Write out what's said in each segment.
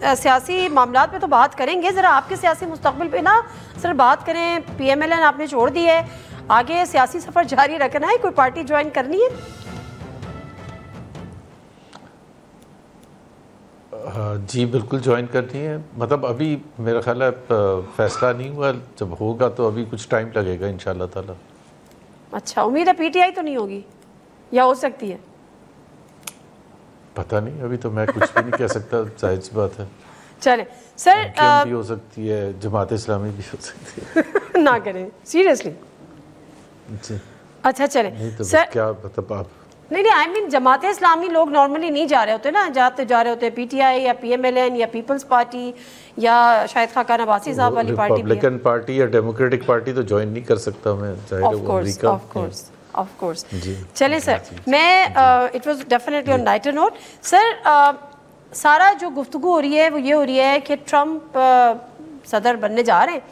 सियासी मामलात पे तो बात करेंगे, ज़रा आपके सियासी मुस्तकबिल पे ना सर बात करें। PMLN आपने छोड़ दी है, आगे सियासी सफ़र जारी रखना है, कोई पार्टी ज्वाइन करनी है? जी बिल्कुल ज्वाइन करनी है, मतलब अभी मेरा ख्याल है फैसला नहीं हुआ, जब होगा तो अभी कुछ टाइम लगेगा इंशाल्लाह ताला। अच्छा, उम्मीद है PTI तो नहीं होगी या हो सकती है? पता नहीं, अभी तो मैं कुछ भी नहीं कह सकता, जाहिर सी बात है। चले सर, भी हो सकती है, जमात इस्लामी भी हो सकती है। ना करें सीरियसली। जी अच्छा चले नहीं तो सर, क्या मतलब आप नहीं आई मीन जमात इस्लामी लोग नॉर्मली नहीं जा रहे होते ना, जा रहे होते PTI या PMLN या पीपल्स पार्टी या शायद खाकान अब्बासी साहब वाली पार्टी भी है। रिपब्लिकन पार्टी या डेमोक्रेटिक पार्टी तो ज्वाइन नहीं कर सकता मैं, जाहिर है वो अमेरिका। ऑफ कोर्स चलें सर, मैं it was definitely on lighter note sir, सारा जो गुफ्तगू हो रही है वो ये हो रही है कि ट्रंप सदर बनने जा रहे हैं,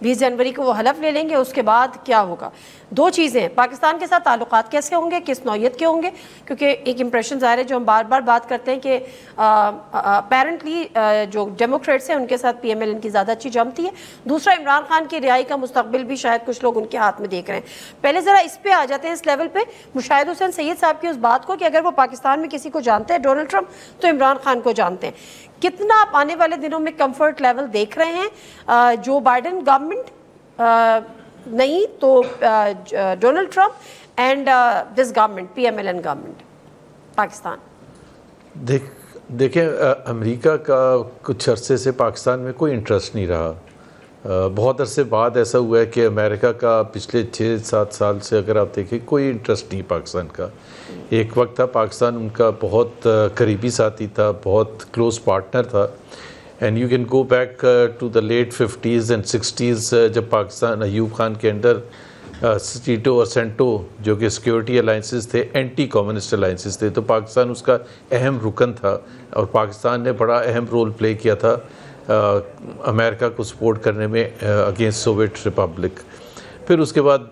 20 जनवरी को वो हलफ ले लेंगे, उसके बाद क्या होगा? दो चीज़ें हैं, पाकिस्तान के साथ ताल्लुकात कैसे होंगे, किस नौयत के होंगे, क्योंकि एक इंप्रेशन ज़ाहिर है जो हम बार बार बात करते हैं कि अपेरेंटली जो डेमोक्रेट्स हैं उनके साथ PMLN की ज़्यादा अच्छी जमती है। दूसरा, इमरान खान की रिहाई का मुस्तकबिल भी शायद कुछ लोग उनके हाथ में देख रहे हैं। पहले ज़रा इस पर आ जाते हैं, इस लेवल पर मुशाहिद हुसैन सैयद साहब की उस बात को कि अगर वो पाकिस्तान में किसी को जानते हैं डोनाल्ड ट्रंप तो इमरान खान को जानते हैं। कितना आप आने वाले दिनों में कम्फर्ट लेवल देख रहे हैं जो बाइडन गवर्नमेंट नहीं तो Donald Trump and this government PMLN government Pakistan? देखें अमेरिका का कुछ अरसे से पाकिस्तान में कोई इंटरेस्ट नहीं रहा। बहुत अरसे बाद ऐसा हुआ है कि अमेरिका का पिछले 6-7 साल से अगर आप देखें कोई इंटरेस्ट नहीं पाकिस्तान का। एक वक्त था पाकिस्तान उनका बहुत करीबी साथी था, बहुत क्लोज पार्टनर था। And you can go back to the late 50s and 60s जब पाकिस्तान अयूब खान के अंडर सीटो और सेंटो जो कि सिक्योरिटी अलाइंसेस थे, एंटी कम्युनिस्ट अलाइंसेस थे, तो पाकिस्तान उसका अहम रुकन था और पाकिस्तान ने बड़ा अहम रोल प्ले किया था अमेरिका को सपोर्ट करने में अगेंस्ट सोवियत रिपब्लिक। फिर उसके बाद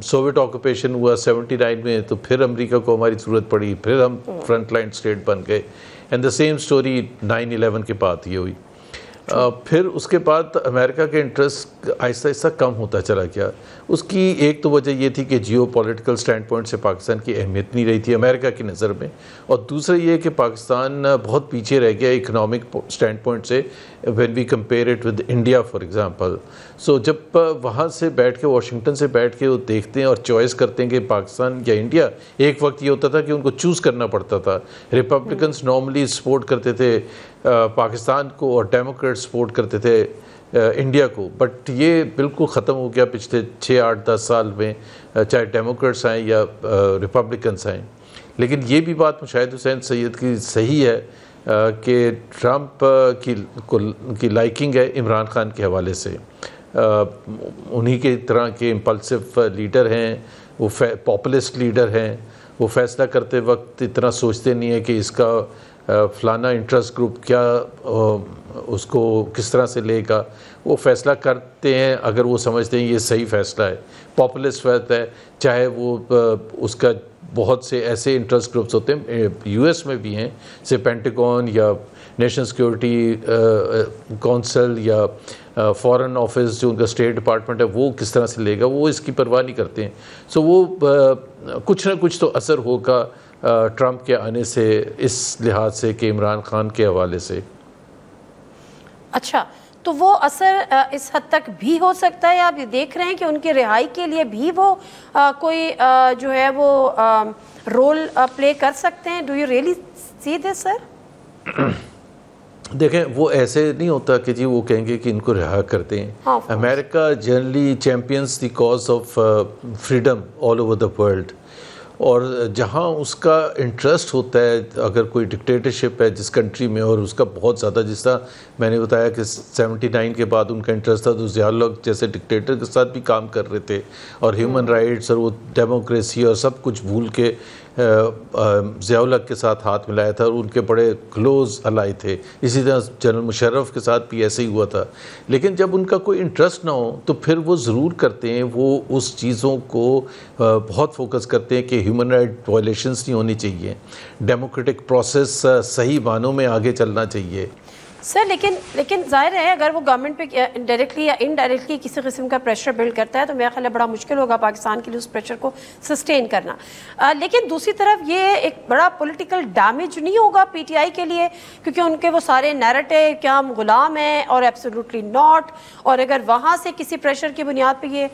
सोवियत ऑक्यूपेशन हुआ 79 में, तो फिर अमेरिका को हमारी ज़रूरत पड़ी, फिर हम फ्रंट लाइन स्टेट बन गए। एंड द सेम स्टोरी 9/11 के बाद ये हुई। फिर उसके बाद अमेरिका के इंटरेस्ट आहिस्ता आहिस्ता कम होता चला गया। उसकी एक तो वजह ये थी कि जियो पॉलिटिकल स्टैंड पॉइंट से पाकिस्तान की अहमियत नहीं रही थी अमेरिका की नज़र में, और दूसरा ये कि पाकिस्तान बहुत पीछे रह गया इकनॉमिक स्टैंड पॉइंट से when we compare it with India for example. So जब वहाँ से बैठ के वाशिंगटन से बैठ के वो देखते हैं और चॉइस करते हैं कि पाकिस्तान या इंडिया, एक वक्त ये होता था कि उनको चूज़ करना पड़ता था। रिपब्लिकन्स नॉर्मली सपोर्ट करते थे पाकिस्तान को और डेमोक्रेट सपोर्ट करते थे इंडिया को, बट ये बिल्कुल ख़त्म हो गया पिछले 6-8-10 साल में, चाहे डेमोक्रेट्स आएँ या रिपब्लिकन्स आएँ। लेकिन ये भी बात मुशाहिद हुसैन सैयद की सही है कि ट्रंप की लाइकिंग है इमरान खान के हवाले से। उन्हीं के तरह के इम्पल्सिव लीडर हैं, वो पॉपुलिस्ट लीडर हैं, वो फैसला करते वक्त इतना सोचते नहीं है कि इसका फलाना इंटरेस्ट ग्रुप क्या उसको किस तरह से लेगा। वो फैसला करते हैं अगर वो समझते हैं ये सही फैसला है, पॉपुलिस्ट फैसला है, चाहे वो उसका बहुत से ऐसे इंटरेस्ट ग्रुप्स होते हैं US में भी हैं, जैसे पेंटागन या नेशनल सिक्योरिटी काउंसिल या फॉरेन ऑफिस जो उनका स्टेट डिपार्टमेंट है, वो किस तरह से लेगा, वो इसकी परवाह नहीं करते हैं। सो वो कुछ ना कुछ तो असर होगा ट्रंप के आने से, इस लिहाज से कि इमरान खान के हवाले से। अच्छा, तो वो असर इस हद तक भी हो सकता है, आप ये देख रहे हैं कि उनकी रिहाई के लिए भी वो कोई जो है वो रोल प्ले कर सकते हैं? Do you really see this sir? देखें, वो ऐसे नहीं होता कि जी वो कहेंगे कि इनको रिहा करते हैं। America generally champions the cause of freedom all over the world, और जहाँ उसका इंटरेस्ट होता है, अगर कोई डिक्टेटरशिप है जिस कंट्री में और उसका बहुत ज़्यादा, जिस तरह मैंने बताया कि 79 के बाद उनका इंटरेस्ट था, तो ज़िया लोग जैसे डिक्टेटर के साथ भी काम कर रहे थे और ह्यूमन राइट्स और वो डेमोक्रेसी और सब कुछ भूल के ज़िया के साथ हाथ मिलाया था और उनके बड़े क्लोज अलाई थे। इसी तरह जनरल मुशर्रफ के साथ भी ऐसे ही हुआ था। लेकिन जब उनका कोई इंटरेस्ट ना हो तो फिर वो ज़रूर करते हैं, वो उस चीज़ों को बहुत फोकस करते हैं कि ह्यूमन राइट वायलेशंस नहीं होनी चाहिए, डेमोक्रेटिक प्रोसेस सही मानों में आगे चलना चाहिए। सर लेकिन जाहिर है अगर वो गवर्नमेंट पे डायरेक्टली या इनडायरेक्टली किसी किस्म का प्रेशर बिल्ड करता है तो मेरा ख्याल है बड़ा मुश्किल होगा पाकिस्तान के लिए उस प्रेशर को सस्टेन करना। लेकिन दूसरी तरफ ये एक बड़ा पॉलिटिकल डैमेज नहीं होगा पीटीआई के लिए, क्योंकि उनके वो सारे नैरेटिव क्या हम गुलाम हैं और एब्सोल्युटली नॉट, और अगर वहाँ से किसी प्रेशर की बुनियाद पर ये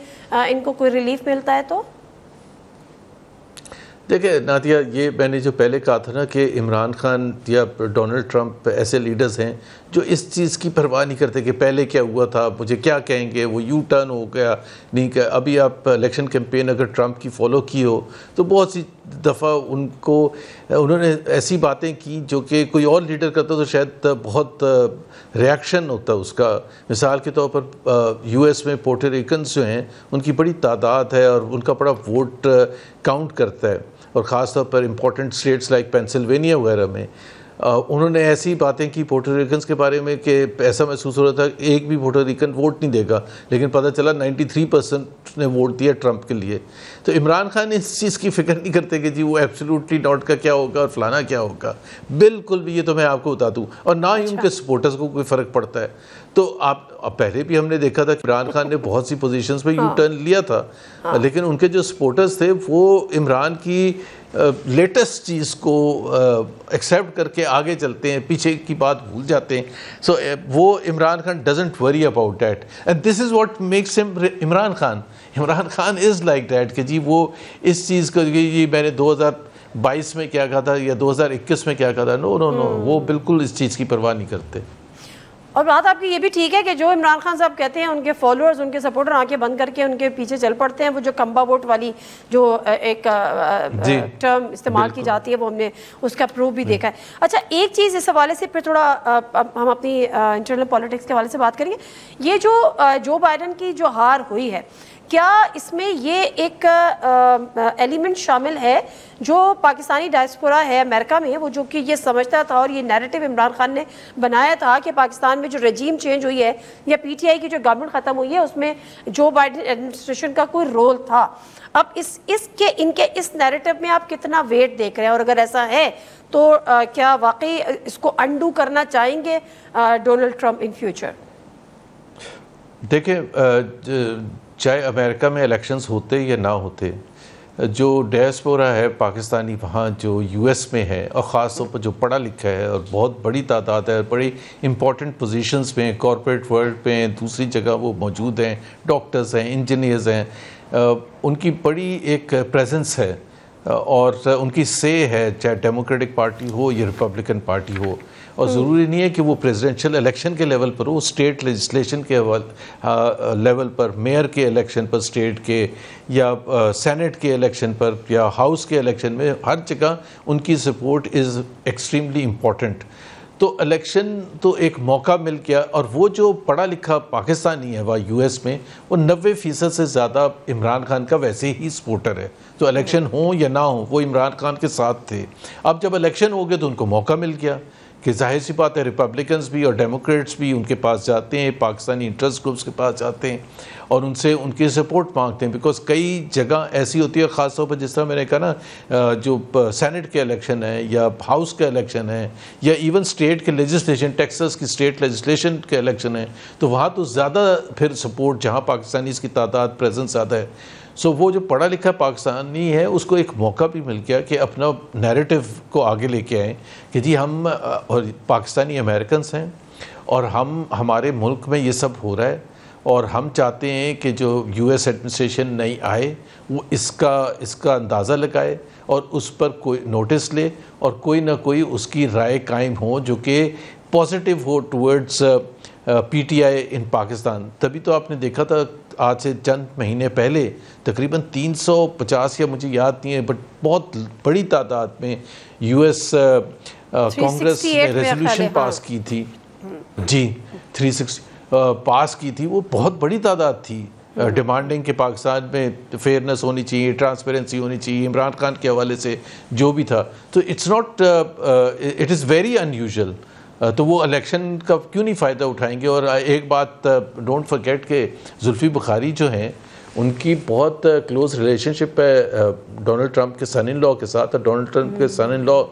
इनको कोई रिलीफ मिलता है तो? देखिए नादिया, ये मैंने जो पहले कहा था ना कि इमरान खान या डोनाल्ड ट्रंप ऐसे लीडर्स हैं जो इस चीज़ की परवाह नहीं करते कि पहले क्या हुआ था, मुझे क्या कहेंगे, वो यू टर्न हो गया नहीं क्या। अभी आप इलेक्शन कैंपेन अगर ट्रंप की फॉलो की हो तो बहुत सी दफ़ा उन्होंने ऐसी बातें की जो कि कोई और लीडर करता तो शायद बहुत रिएक्शन होता उसका। मिसाल के तौर पर यूएस में पोर्टो रिकन्स जो हैं उनकी बड़ी तादाद है और उनका बड़ा वोट काउंट करता है, और ख़ास तौर पर इम्पॉर्टेंट स्टेट्स लाइक पेंसिल्वेनिया वगैरह में उन्होंने ऐसी बातें की पोर्टो रिकन्स के बारे में कि ऐसा महसूस हो रहा था एक भी पोर्टो रिकन वोट नहीं देगा, लेकिन पता चला 93% ने वोट दिया ट्रंप के लिए। तो इमरान खान इस चीज़ की फिक्र नहीं करते कि जी वो एब्सोल्युटली नॉट का क्या होगा और फलाना क्या होगा, बिल्कुल भी, ये तो मैं आपको बता दूँ, और ना ही उनके सपोर्टर्स को कोई फ़र्क पड़ता है। तो आप पहले भी हमने देखा था कि इमरान खान ने बहुत सी पोजीशंस पे यू टर्न लिया था, लेकिन उनके जो सपोर्टर्स थे वो इमरान की लेटेस्ट चीज़ को एक्सेप्ट करके आगे चलते हैं, पीछे की बात भूल जाते हैं। सो वो Imran Khan doesn't worry about that, and this is what makes him Imran Khan. Imran Khan is like that कि जी वो इस चीज़ को, ये मैंने 2022 में क्या कहा था या 2021 में क्या कहा था, नो नो नो, वो बिल्कुल इस चीज़ की परवाह नहीं करते। और बात आपकी ये भी ठीक है कि जो इमरान खान साहब कहते हैं उनके फॉलोअर्स, उनके सपोर्टर आंखें बंद करके उनके पीछे चल पड़ते हैं। वो जो कम्बा वोट वाली जो एक टर्म इस्तेमाल की जाती है वो हमने उसका प्रूफ भी देखा है। अच्छा, एक चीज़ इस हवाले से फिर थोड़ा हम अपनी इंटरनल पॉलिटिक्स के हवाले से बात करेंगे। ये जो बाइडन की जो हार हुई है, क्या इसमें ये एक एलिमेंट शामिल है जो पाकिस्तानी डायस्पोरा है अमेरिका में, वो जो कि ये समझता था और ये नैरेटिव इमरान खान ने बनाया था कि पाकिस्तान में जो रजीम चेंज हुई है या पीटीआई की जो गवर्नमेंट ख़त्म हुई है उसमें जो बाइडन एडमिनिस्ट्रेशन का कोई रोल था। अब इनके इस नैरेटिव में आप कितना वेट देख रहे हैं, और अगर ऐसा है तो क्या वाकई इसको अंडू करना चाहेंगे डोनाल्ड ट्रंप इन फ्यूचर? देखिए, चाहे अमेरिका में इलेक्शंस होते या ना होते, जो डायस्पोरा है पाकिस्तानी वहाँ जो यूएस में है, और ख़ास तौर पर जो पढ़ा लिखा है और बहुत बड़ी तादाद है, बड़ी इंपॉर्टेंट पोजीशंस में कॉरपोरेट वर्ल्ड में दूसरी जगह वो मौजूद हैं, डॉक्टर्स हैं, इंजीनियर्स हैं, उनकी बड़ी एक प्रेजेंस है और उनकी से है, चाहे डेमोक्रेटिक पार्टी हो या रिपब्लिकन पार्टी हो। और ज़रूरी नहीं है कि वो प्रेसिडेंशियल इलेक्शन के लेवल पर हो, स्टेट लेजिस्लेशन के लेवल पर, मेयर के इलेक्शन पर स्टेट के, या सेनेट के इलेक्शन पर, या हाउस के इलेक्शन में, हर जगह उनकी सपोर्ट इज़ एक्सट्रीमली इम्पॉर्टेंट। तो इलेक्शन तो एक मौका मिल गया, और वो जो पढ़ा लिखा पाकिस्तानी है वह यूएस में, वो 90% से ज़्यादा इमरान खान का वैसे ही सपोर्टर है। तो इलेक्शन हो या ना हो वो इमरान खान के साथ थे। अब जब इलेक्शन हो गए तो उनको मौका मिल गया कि जाहिर सी बात है रिपब्लिकन्स भी और डेमोक्रेट्स भी उनके पास जाते हैं, पाकिस्तानी इंटरेस्ट ग्रुप्स के पास जाते हैं और उनसे उनकी सपोर्ट मांगते हैं। बिकॉज कई जगह ऐसी होती है, ख़ास तौर पर जिस तरह मैंने कहा ना, जो सेनेट के इलेक्शन है या हाउस का इलेक्शन है या इवन स्टेट के लेजिस्लेशन, टेक्सास की स्टेट लेजिस्लेशन के इलेक्शन है, तो वहाँ तो ज़्यादा फिर सपोर्ट, जहाँ पाकिस्तानी की तादाद प्रेजेंस ज़्यादा है। सो वो जो पढ़ा लिखा पाकिस्तानी है उसको एक मौका भी मिल गया कि अपना नैरेटिव को आगे लेके आए कि जी हम और पाकिस्तानी अमेरिकन्स हैं और हमारे मुल्क में ये सब हो रहा है, और हम चाहते हैं कि जो यूएस एडमिनिस्ट्रेशन नई आए वो इसका अंदाज़ा लगाए और उस पर कोई नोटिस ले और कोई ना कोई उसकी राय कायम हो जो कि पॉजिटिव हो टुवर्ड्स पीटीआई इन पाकिस्तान। तभी तो आपने देखा था आज से चंद महीने पहले तकरीबन 350 या मुझे याद नहीं है बट बहुत बड़ी तादाद में यूएस कांग्रेस ने रेजोल्यूशन पास की थी, जी 360 पास की थी। वो बहुत बड़ी तादाद थी डिमांडिंग कि पाकिस्तान में फेयरनेस होनी चाहिए, ट्रांसपेरेंसी होनी चाहिए, इमरान खान के हवाले से जो भी था। तो it's not, it is very unusual. तो वो इलेक्शन का क्यों नहीं फ़ायदा उठाएंगे। और एक बात डोंट फॉरगेट के जुल्फी बुखारी जो हैं उनकी बहुत क्लोज रिलेशनशिप है डोनाल्ड ट्रंप के सन इन लॉ के साथ। और डोनाल्ड ट्रंप के सन इन लॉ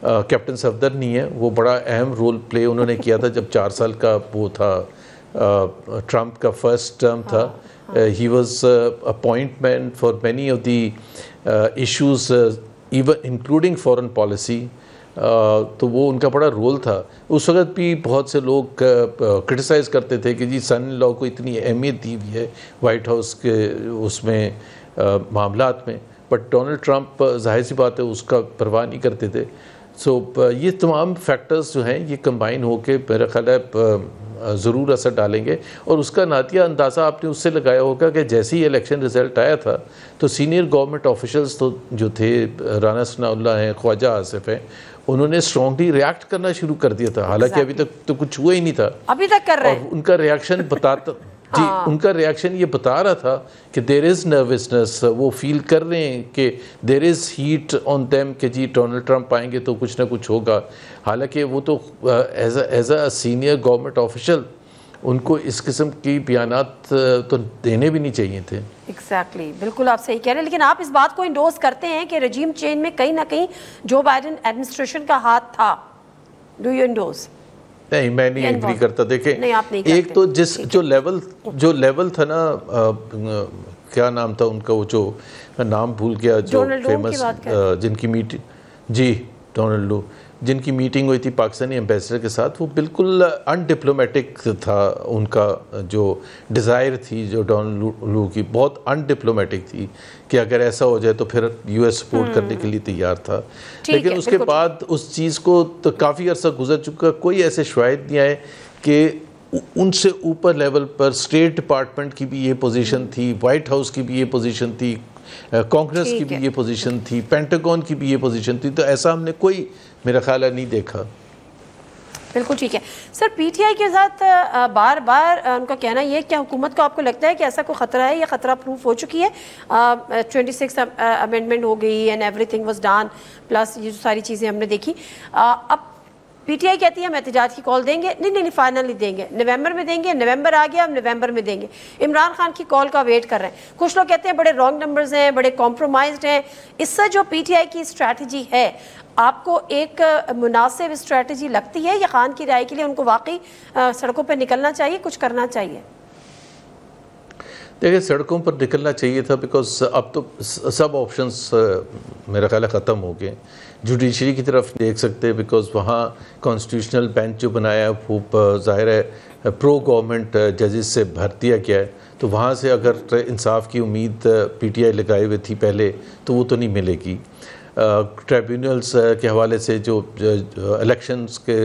कैप्टन सफदर नहीं है, वो बड़ा अहम रोल प्ले उन्होंने किया था जब 4 साल का वो था, ट्रंप का फर्स्ट टर्म था। He was a point man for many of the issues even including foreign policy, तो वो उनका बड़ा रोल था। उस वक्त भी बहुत से लोग क्रिटिसाइज़ करते थे कि जी सन इन लॉ को इतनी अहमियत दी हुई है वाइट हाउस के उसमें मामलात में, बट डोनाल्ड ट्रंप जाहिर सी बात है उसका परवाह नहीं करते थे। सो ये तमाम फैक्टर्स जो हैं ये कंबाइन होकर मेरा ख्याल है ज़रूर असर डालेंगे। और उसका नातिया अंदाज़ा आपने उससे लगाया होगा कि जैसे ही इलेक्शन रिज़ल्ट आया था तो सीनियर गवर्नमेंट ऑफिशल्स तो जो थे, राना सनाउल्लाह हैं, ख्वाजा आसिफ हैं, उन्होंने स्ट्रॉन्गली रिएक्ट करना शुरू कर दिया था। हालांकि अभी तक तो कुछ हुआ ही नहीं था, अभी तक कर रहे हैं। उनका रिएक्शन बताता जी उनका रिएक्शन ये बता रहा था कि देयर इज़ नर्वसनेस, वो फील कर रहे हैं कि there is heat on them कि जी डोनाल्ड ट्रंप आएंगे तो कुछ ना कुछ होगा। हालांकि वो तो as a senior government official उनको इस किस्म की बयानात तो देने भी नहीं चाहिए थे। एग्जैक्टली बिल्कुल आप सही कह रहे हैं, लेकिन आप इस बात को इंडोर्स करते हैं कि रजीम चेंज में कहीं ना कहीं जो बाइडेन एडमिनिस्ट्रेशन का हाथ था? Do you endorse? नहीं, मैं नहीं एग्री करता। देखें, एक तो जो लेवल था ना, क्या नाम था उनका, वो जो मैं नाम भूल गया, जो फेमस जिनकी मीटिंग, जी डोनाल्ड लू, जिनकी मीटिंग हुई थी पाकिस्तानी एम्बेसडर के साथ, वो बिल्कुल अनडिप्लोमेटिक था। उनका जो डिज़ायर थी जो डोनाल्ड लू की, बहुत अनडिप्लोमेटिक थी कि अगर ऐसा हो जाए तो फिर यूएस सपोर्ट करने के लिए तैयार था। लेकिन उसके बाद उस चीज़ को तो काफ़ी अर्सा गुजर चुका, कोई ऐसे शवाहिद नहीं आए कि उनसे ऊपर लेवल पर स्टेट डिपार्टमेंट की भी ये पोजीशन थी, वाइट हाउस की भी ये पोजीशन थी, कांग्रेस की भी ये पोजीशन थी, पेंटागन की भी ये पोजीशन थी, तो ऐसा हमने कोई मेरा ख्याल है नहीं देखा। बिल्कुल ठीक है सर। पीटीआई के साथ बार बार उनका कहना ये है, क्या हुकूमत को आपको लगता है कि ऐसा कोई ख़तरा है या ख़तरा प्रूफ हो चुकी है? 26 अमेंडमेंट हो गई and everything was done, plus ये जो सारी चीज़ें हमने देखी। अब पीटीआई कहती है हम एहतजाज की कॉल देंगे, नहीं फाइनली देंगे, नवंबर में देंगे, नवंबर आ गया, हम नवंबर में देंगे। इमरान खान की कॉल का वेट कर रहे हैं। कुछ लोग कहते हैं बड़े रॉन्ग नंबर्स हैं, बड़े कॉम्प्रोमाइज्ड हैं। इससे जो पीटीआई की स्ट्रैटेजी है, आपको एक मुनासिब स्ट्रैटेजी लगती है या खान की राय के लिए उनको वाकई सड़कों पर निकलना चाहिए, कुछ करना चाहिए? देखिए, सड़कों पर निकलना चाहिए था, बिकॉज अब तो सब ऑप्शंस मेरा ख्याल है ख़त्म हो गए। जुडिशरी की तरफ देख सकते हैं, बिकॉज वहाँ कॉन्स्टिट्यूशनल बेंच जो बनाया वो ज़ाहिर है प्रो गवर्नमेंट जजेस से भर दिया गया है, तो वहाँ से अगर इंसाफ की उम्मीद पीटीआई लगाए हुए थी पहले, तो वो तो नहीं मिलेगी। ट्रिब्यूनल्स के हवाले से जो इलेक्शंस के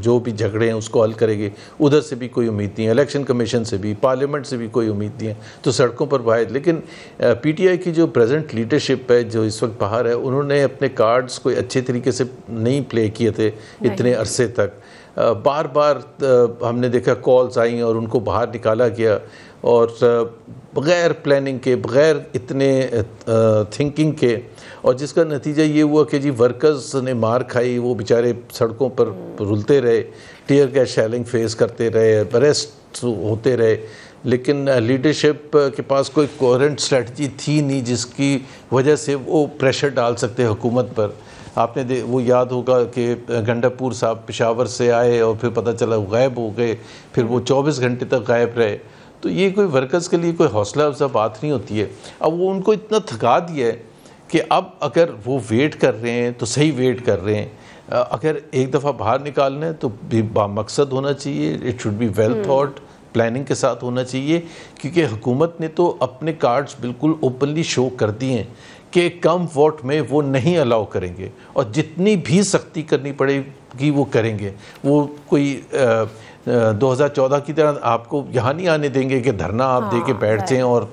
जो भी झगड़े हैं उसको हल करेगी, उधर से भी कोई उम्मीद नहीं है, इलेक्शन कमीशन से भी, पार्लियामेंट से भी कोई उम्मीद नहीं है, तो सड़कों पर वाहिद। लेकिन पीटीआई की जो प्रेजेंट लीडरशिप है जो इस वक्त बाहर है, उन्होंने अपने कार्ड्स कोई अच्छे तरीके से नहीं प्ले किए थे इतने अरसे तक। बार बार हमने देखा कॉल्स आई और उनको बाहर निकाला गया, और बग़ैर प्लानिंग के, बग़ैर इतने थिंकिंग के, और जिसका नतीजा ये हुआ कि जी वर्कर्स ने मार खाई, वो बेचारे सड़कों पर रुलते रहे, टीयर गैस शेलिंग फेस करते रहे, अरेस्ट होते रहे। लेकिन लीडरशिप के पास कोई कोहेरेंट स्ट्रेटजी थी नहीं जिसकी वजह से वो प्रेशर डाल सकते हुकूमत पर। आपने वो याद होगा कि गंडापुर साहब पेशावर से आए और फिर पता चला गायब हो गए, फिर वो 24 घंटे तक गायब रहे। तो ये कोई वर्कर्स के लिए कोई हौसला अफजा बात नहीं होती है। अब वो उनको इतना थका दिया है कि अब अगर वो वेट कर रहे हैं तो सही वेट कर रहे हैं, अगर एक दफ़ा बाहर निकालना है तो बामकसद होना चाहिए, it should be well thought, planning के साथ होना चाहिए, क्योंकि हुकूमत ने तो अपने कार्ड्स बिल्कुल ओपनली शो कर दिए हैं कि कम वोट में वो नहीं अलाउ करेंगे, और जितनी भी सख्ती करनी पड़ेगी वो करेंगे। वो कोई 2014 की तरह आपको यहाँ नहीं आने देंगे कि धरना आप दे के बैठ जाएँ और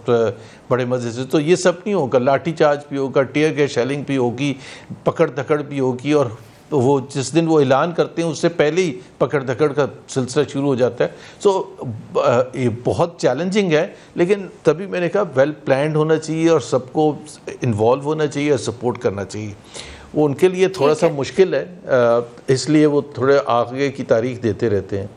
बड़े मज़े से। तो ये सब नहीं होगा, लाठी चार्ज भी होगा, टीयर गैस शेलिंग भी होगी, पकड़ धकड़ भी होगी, और वो जिस दिन वो ऐलान करते हैं उससे पहले ही पकड़ धकड़ का सिलसिला शुरू हो जाता है। सो ये बहुत चैलेंजिंग है, लेकिन तभी मैंने कहा वेल प्लान्ड होना चाहिए और सबको इन्वॉल्व होना चाहिए और सपोर्ट करना चाहिए। वो उनके लिए थोड़ा सा मुश्किल है, इसलिए वो थोड़े आगे की तारीख देते रहते हैं।